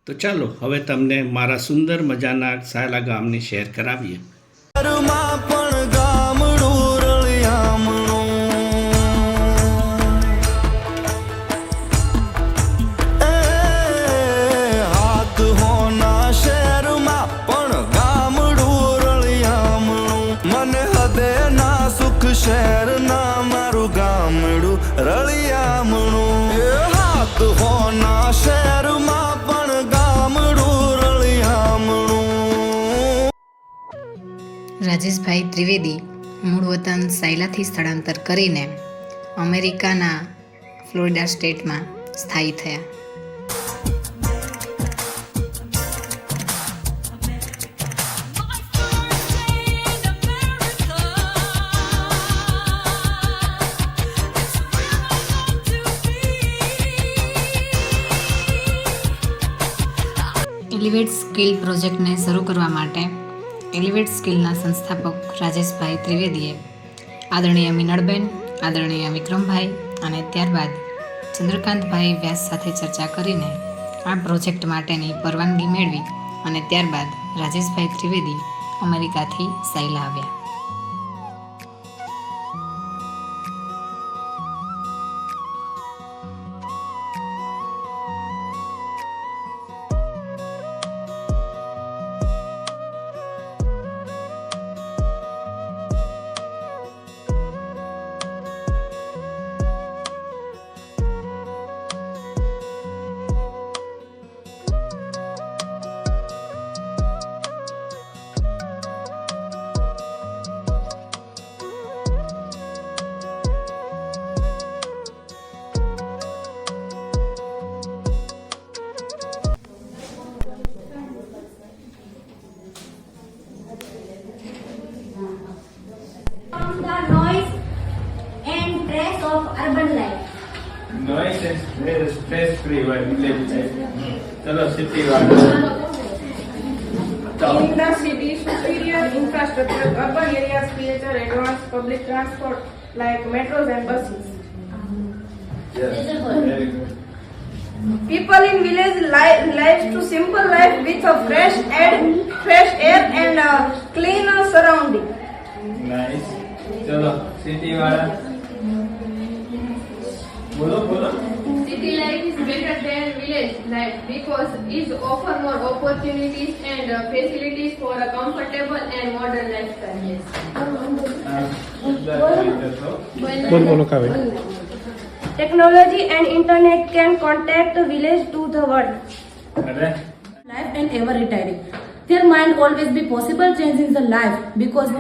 તો ચાલો હવે તમને મારા સુંદર મજાના સાયલા ગામની શેર કરાવીએ. શહેર ના મારું ગામડું રળિયામણું હાથ હોના શહેરમાં પણ ગામડું રળિયામણું. રાજેશભાઈ ત્રિવેદી મૂળ વતન સાયલાથી સ્થળાંતર કરીને અમેરિકાના ફ્લોરિડા સ્ટેટમાં સ્થાયી થયા. એલિવેટ સ્કિલ પ્રોજેક્ટને શરૂ કરવા માટે એલિવેટ સ્કિલના સંસ્થાપક રાજેશભાઈ ત્રિવેદીએ આદરણીય મિનળબેન, આદરણીય વિક્રમભાઈ અને ત્યારબાદ ચંદ્રકાંતભાઈ વ્યાસ સાથે ચર્ચા કરીને આ પ્રોજેક્ટ માટેની પરવાનગી મેળવી અને ત્યારબાદ રાજેશભાઈ ત્રિવેદી અમેરિકાથી સાયલા આવ્યા. The noise and stress of urban life. Noise and stress free one live life. चलो सिटी वाला. In the city, superior infrastructure, urban areas feature advanced public transport like metros and buses. Yes. Very good. People in village live to simple life with a fresh air and cleaner surrounding. Nice. चलो city वाला. बोलो बोलो. City life is better than village life because it offers more opportunities and facilities for a comfortable and modern lifestyle. Yes. Technology and internet can contact the village to the world. अरे Life and ever retiring. There might always be possible change in the life because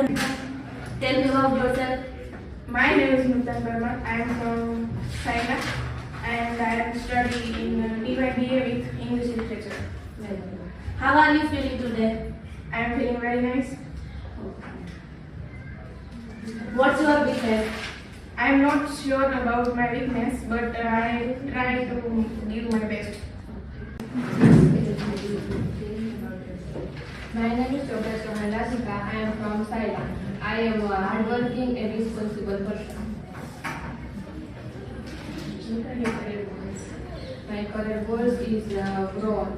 Tell me about yourself. My name is Nutan Burman. I am from China and I am studying in BA with English literature. how are you feeling today? I am feeling very nice. What's your weakness? I am not sure about my weakness, but I try to give my best. My name is Dr. Sohana Sika. I am from Thailand. I am a hardworking and responsible person. My career goals is grown.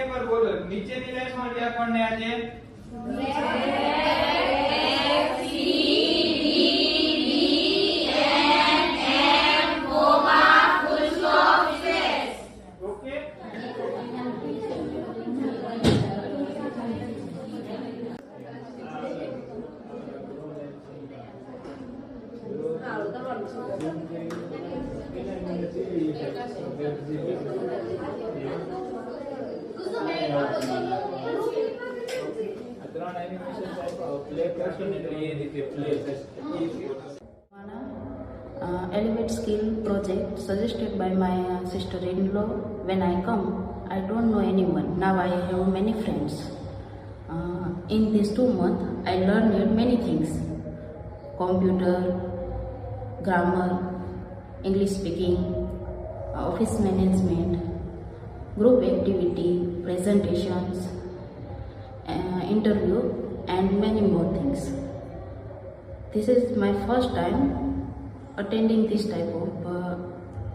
पर बोलो नीचे ની line માં જે આપણને આજે okay. Elevate skill project suggested by my sister-in-law. When I come, I don't know anyone. Now I have many friends. In these 2 months, I learned many things: computer, grammar, English speaking, office management, group activity, presentations, interview, and many more things. This is my first time attending this type of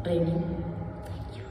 training. Thank you.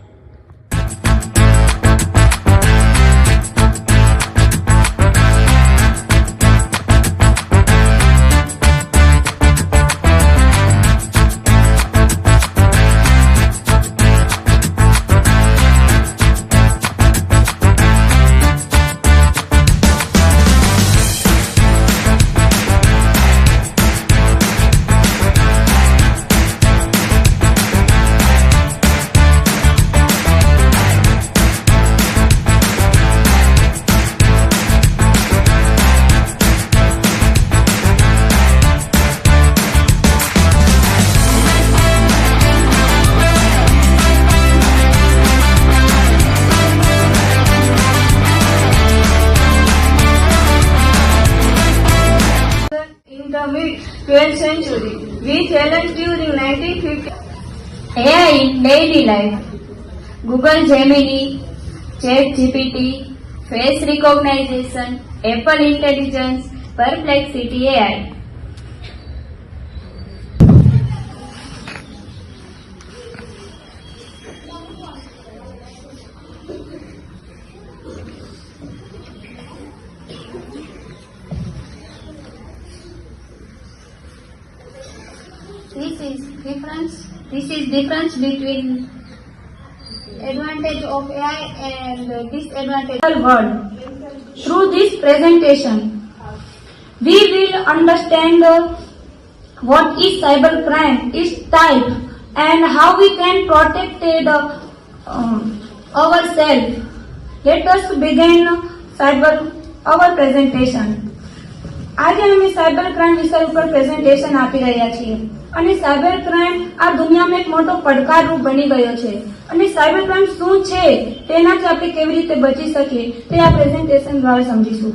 12th century. We challenged during 1950. AI in daily life. Google Gemini, ChatGPT, face recognition, Apple Intelligence, Perplexity AI. This is difference between advantage of AI and disadvantage. World. Through this presentation, we will understand what is cybercrime, its type, and how we can protect ourselves. Let us begin our presentation. આજે અમે cyber crime વિષય ઉપર presentation આપી રહ્યા છીએ અને cyber crime આ દુનિયામાં એક મોટો પડકારરૂપ બની ગયો છે અને સાયબર ક્રાઇમ શું છે તેનાથી આપણે કેવી રીતે બચી શકીએ તે આ પ્રેઝન્ટેશન દ્વારા સમજીશું.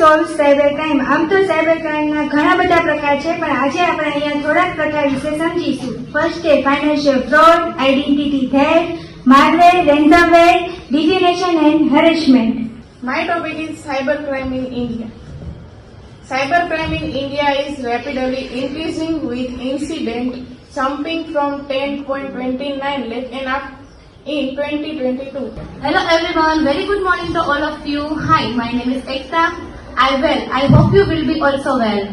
Solve cyber crime. આમ તો સાયબર ક્રાઇમના ઘણા બધા પ્રકાર છે પણ આજે આપણે અહીંયા થોડાક પ્રકાર વિશે સમજીશું. ફર્સ્ટ છે financial fraud, identity theft, malware, ransomware, defamation and harassment. My topic is cybercrime in India. Cybercrime in India is rapidly increasing with incident jumping from 10.29 lakh in 2022. Hello everyone, very good morning to all of you. Hi, my name is Ekta. I hope you will be also well.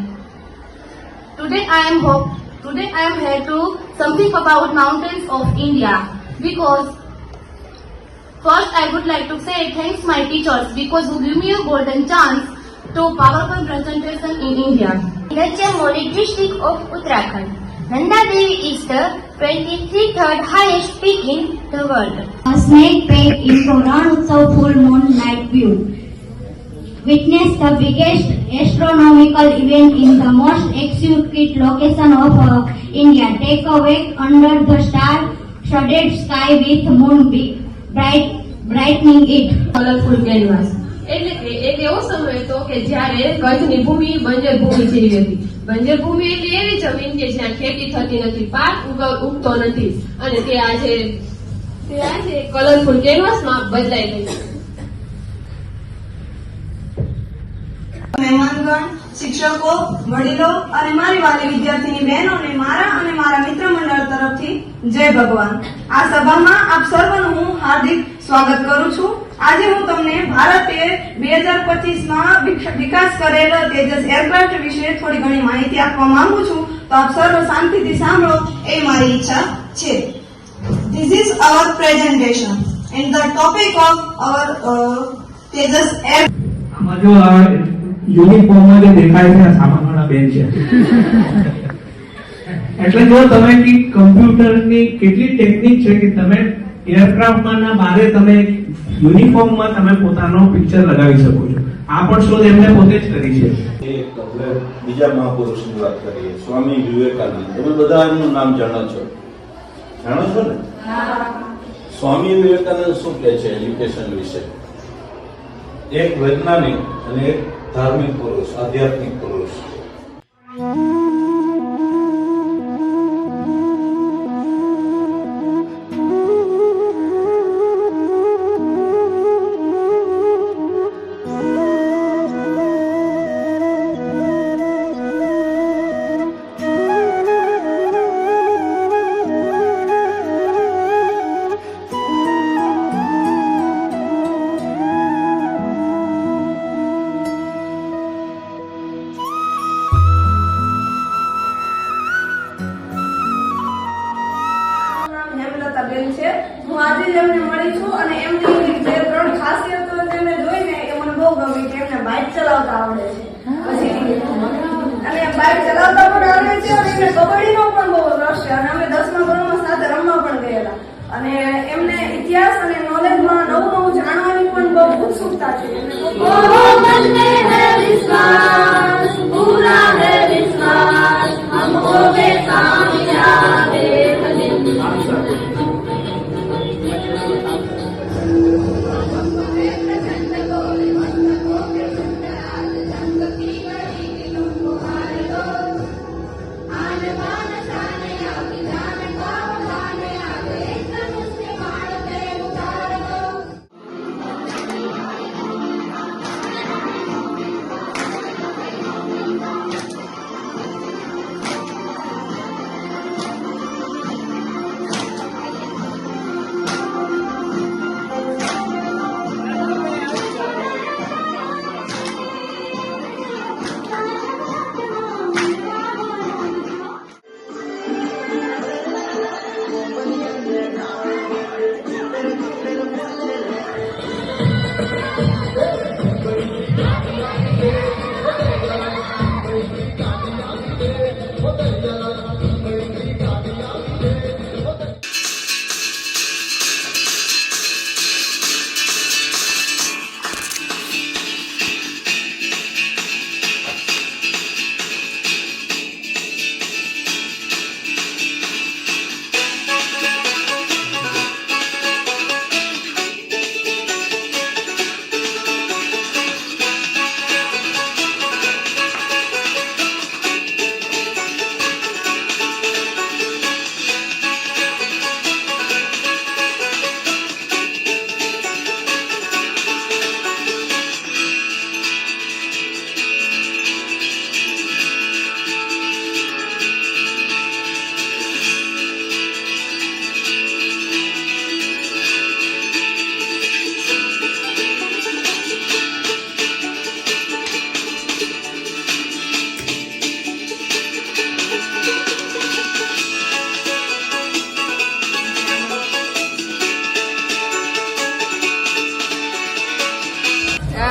Today I am here to something about mountains of India because first I would like to say thanks my teachers because who give me a golden chance to powerful presentation in India. Nachamoli district of Uttarakhand. Nanda Devi is the 23rd highest peak in the world. A snake peak in Ran Utsav full moon night view. Witness the biggest astronomical event in the most exquisite location of India. Take a walk under the star-studded sky with moon brightening it. Colorful canvas. એટલે કે એક એવો સમય હતો કે જ્યારે કચ્છની ભૂમિ બંજર ભૂમિ જેવી હતી. બંજર ભૂમિ એટલે એવી જમીન કે જ્યાં ખેતી થતી નથી, પાક ઉગતો નથી અને તે આજે કલરફુલ કેનવાસમાં બદલાઈ ગઈ. મહેમાનગણ, શિક્ષકો, વડીલો અને મારી વાલી વિદ્યાર્થીની બહેનોને મારા અને મારા મિત્ર મંડળ તરફથી જય ભગવાન. આ સભામાં આપ સર્વનું હું હાર્દિક સ્વાગત કરું છું. આજે હું તમને ભારતે 2025માં વિકાસ કરેલ તેજસ એરક્રાફ્ટ વિશે થોડી ઘણી માહિતી આપવા માંગુ છું, તો આપ સર્વ શાંતિથી સાંભળો એ મારી ઈચ્છા છે. This is our presentation and the topic of our Tejas air. આમાં જો આ યુનિફોર્મમાં જે દેખાય છે આ સામાનવાળા બેન છે. એટલે જો તમે કમ્પ્યુટરની કેટલી ટેકનિક છે કે તમે એરક્રાફ્ટમાં ના બારે તમે યુનિફોર્મમાં તમે પોતાનો પિક્ચર લગાવી શકો છો. આ પણ શોધ એમને પોતે જ કરી છે. આપણે બીજા મહાપુરુષની વાત કરીએ, સ્વામી વિવેકાનંદ. તમે બધા એમનું નામ જાણો છો ને? સ્વામી વિવેકાનંદ શું કહે છે એજ્યુકેશન વિશે? એક વૈજ્ઞાનિક અને એક ધાર્મિક પુરુષ, આધ્યાત્મિક પુરુષ. હું આજે જ એમને મળી છું અને એમની જે 3 ખાસિયતો જે મેં જોઈને એ મને બહુ ગમી કે એમને બાઇક ચલાવતા આવડે છે, પછી અને બાઇક ચલાવતા પણ આવડે છે અને એમને કબડ્ડીનો પણ બહુ રસ છે અને અમે 10મા ધોરણમાં સાથે રમવા પણ ગયેલા અને એમને ઇતિહાસ અને નોલેજમાં નવું જાણવાની પણ બહુ ઉત્સુકતા છે.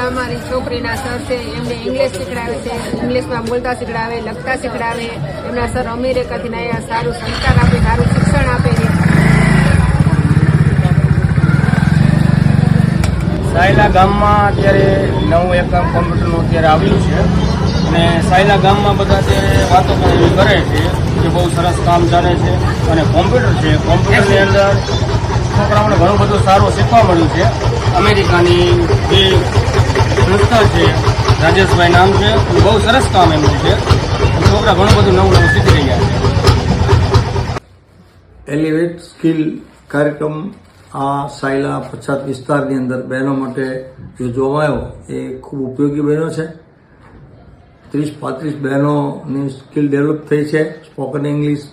અમારી છોકરીના સર છે એમને ઇંગ્લિશ શીખડાવે છે, ઇંગ્લિશમાં બોલતા શીખડાવે, લખતા શીખડાવે. એમના સર અમેરિકાથી આવ્યા, સારું સંસ્કાર આપે, સારું શિક્ષણ આપે છે. સાયલા ગામમાં અત્યારે નવું એકમ કોમ્પ્યુટરનું અત્યારે આવ્યું છે અને સાયલા ગામમાં બધા અત્યારે વાતો પણ કરે છે કે બહુ સરસ કામ ચાલે છે. અને કોમ્પ્યુટર છે, કોમ્પ્યુટરની અંદર છોકરાઓને ઘણું બધું સારું શીખવા મળ્યું છે. અમેરિકાની જે સંસ્થા છે, રાજેશભાઈ નામ છે, બહુ સરસ કામ એમનું છે. છોકરા ઘણું બધું નવું નવું શીખી રહ્યા છે. એલિવેટ સ્કિલ કાર્યક્રમ આ સાયલા પછાત વિસ્તારની અંદર બહેનો માટે યોજવામાં આવ્યો એ ખૂબ ઉપયોગી બન્યો છે. 30-35 બહેનોની સ્કિલ ડેવલપ થઈ છે. Spoken English,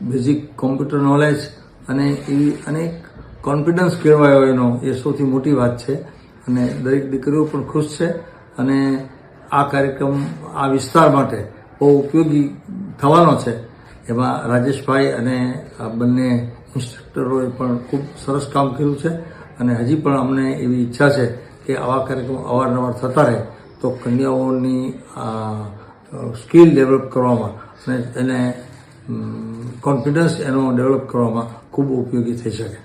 basic computer knowledge અને એવી અનેક કોન્ફિડન્સ કેળવાયો એનો એ સૌથી મોટી વાત છે. અને દરેક દીકરીઓ પણ ખુશ છે અને આ કાર્યક્રમ આ વિસ્તાર માટે બહુ ઉપયોગી થવાનો છે. એમાં રાજેશભાઈ અને આ બંને ઇન્સ્ટ્રક્ટરોએ પણ ખૂબ સરસ કામ કર્યું છે અને હજી પણ અમને એવી ઈચ્છા છે કે આવા કાર્યક્રમ અવારનવાર થતા રહે તો કન્યાઓની સ્કિલ ડેવલપ કરવામાં અને એને કોન્ફિડન્સ એનો ડેવલપ કરવામાં ખૂબ ઉપયોગી થઈ શકે.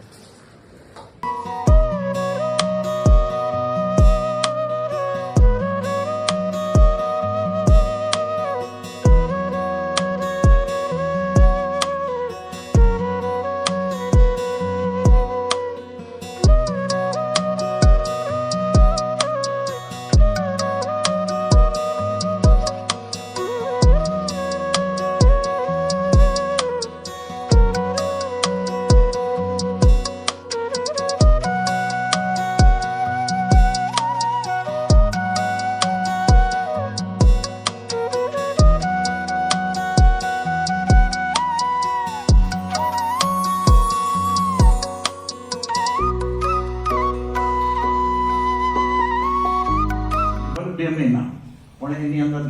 પણ એની અંદર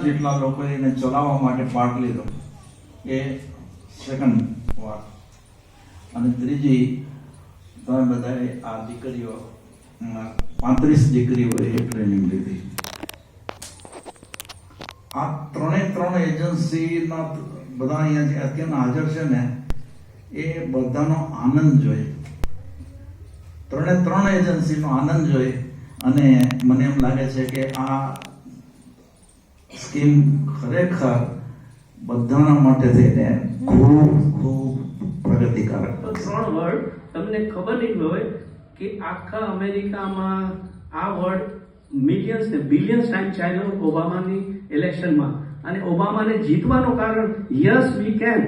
જેટલા લોકો એને ચલાવવા માટે ભાગ લીધો એ સેકન્ડ વાત. અને ત્રીજી, તમે બધાએ આ દીકરીઓ 35 દીકરીઓએ ટ્રેનિંગ લીધી. આ ત્રણે એજન્સીના બધા અહીંયા અત્યારના હાજર છે ને એ બધાનો આનંદ જોઈએ, ત્રણે એજન્સીનો આનંદ જોઈએ. અને મને એમ લાગે છે કે આ સ્કીમ ખરેખર બધાના માટે થઈને ખૂબ પ્રગતિકારક. 3 વર્ડ તમને ખબર નહીં હોય કે આખા અમેરિકામાં આ વર્ડ મિલિયન્સ ને બિલિયન્સ ટાઈમ ચાલ્યો ઓબામાની ઇલેક્શનમાં. અને ઓબામાને જીતવાનું કારણ યસ વી કેન,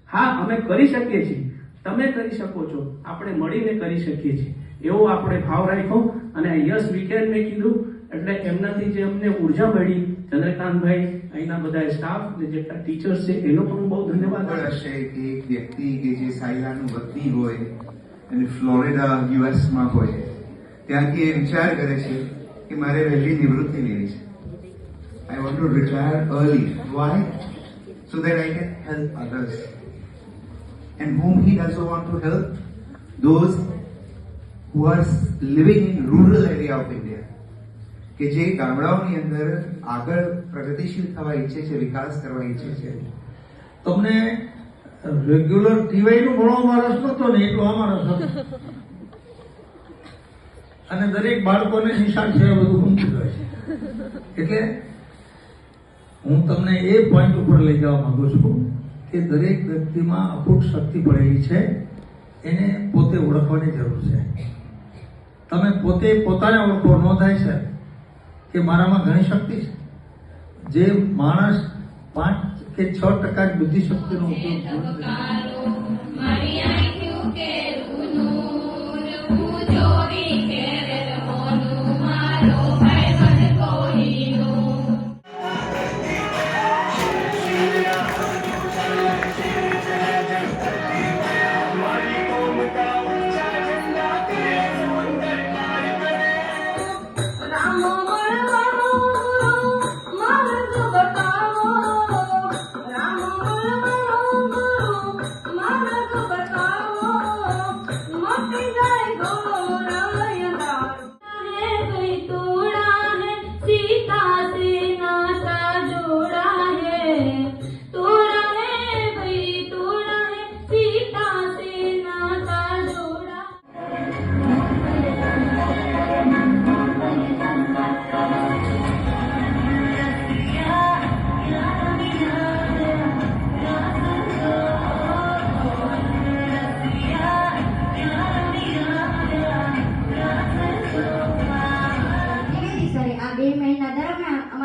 હા અમે કરી શકીએ છીએ, તમે કરી શકો છો, આપણે મળીને કરી શકીએ છીએ, એવો આપણે ભાવ રાખ્યો. અને યસ વી કેન મેં કીધું એટલે એમનાથી જે અમને ઉર્જા મળી, ચંદ્રકાંતભાઈ, અહીંના બધા સ્ટાફ ને જેટલા ટીચર્સ છે એનો પણ બહુ ધન્યવાદ હશે કે એક વ્યક્તિ કે જે સાયલાનું વતની હોય અને ફ્લોરિડા યુએસમાં હોય ત્યાંથી એ વિચાર કરે છે કે મારે વહેલી નિવૃત્તિ લેવી છે. I want to retire early. Why? So that I can help others. And whom he doesn't want to help? Those who are living in rural area of India. કે જે ગામડાઓની અંદર આગળ પ્રગતિશીલ થવા ઈચ્છે છે, વિકાસ કરવા ઈચ્છે છે. તમને રેગ્યુલર ટીવાય નું ભણવામાં રસ નતો ને એટલો આમાં રસ હતો. અને દરેક બાળકોને નિશાન છે બધું ગમતું હોય છે. એટલે હું તમને એ પોઈન્ટ ઉપર લઈ જવા માંગુ છું કે દરેક વ્યક્તિમાં અખૂટ શક્તિ પડેલી છે, એને પોતે ઓળખવાની જરૂર છે. તમે પોતે પોતાને ઓળખો ન થાય છે કે મારામાં ઘણી શક્તિ છે. જે માણસ 5 કે 6% જ બુદ્ધિ શક્તિનો ઉપયોગ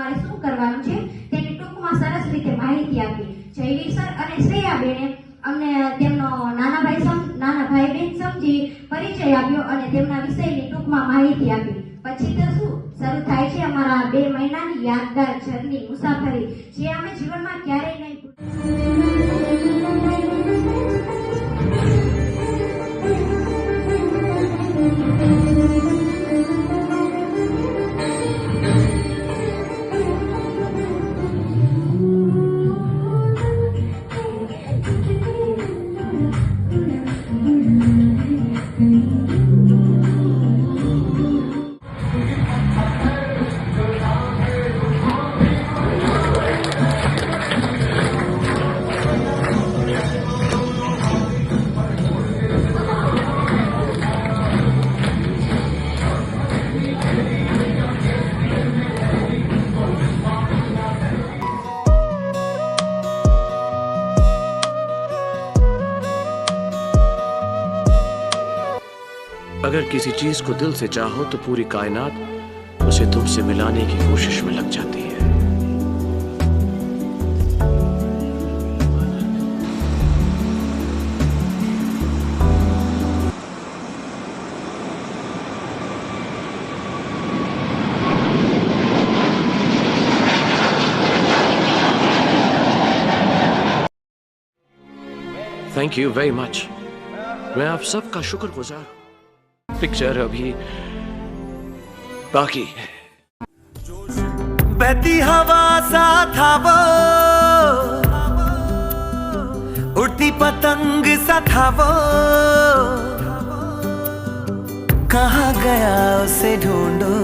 તમારે શું કરવાનું છે તેની ટૂંકમાં સરસ રીતે માહિતી આપી. જયવીર સર અને શ્રેયાબેને અમને તેમનો નાના ભાઈ બેન સમજી પરિચય આપ્યો અને તેમના વિષયની ટૂંકમાં માહિતી આપી. પછી તો શું શરૂ થાય છે અમારા 2 મહિનાની યાદગાર જર્ની મુસાફરી, જે અમે જીવનમાં ક્યારેય નહીં अगर किसी चीज को दिल से चाहो तो पूरी कायनात उसे तुमसे मिलाने की कोशिश में लग जाती है. Thank you very much. मैं आप सबका शुक्रगुजार हूं. पिक्चर अभी बाकी है. बहती हवा सा था वो, उड़ती पतंग सा था वो, कहाँ गया उसे ढूंढो.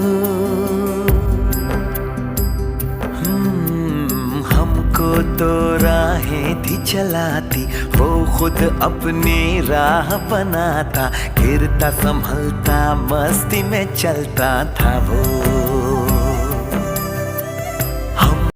हमको तो राहें थी चलाती, वो खुद अपनी राह बनाता, गिरता संभलता मस्ती में चलता था वो.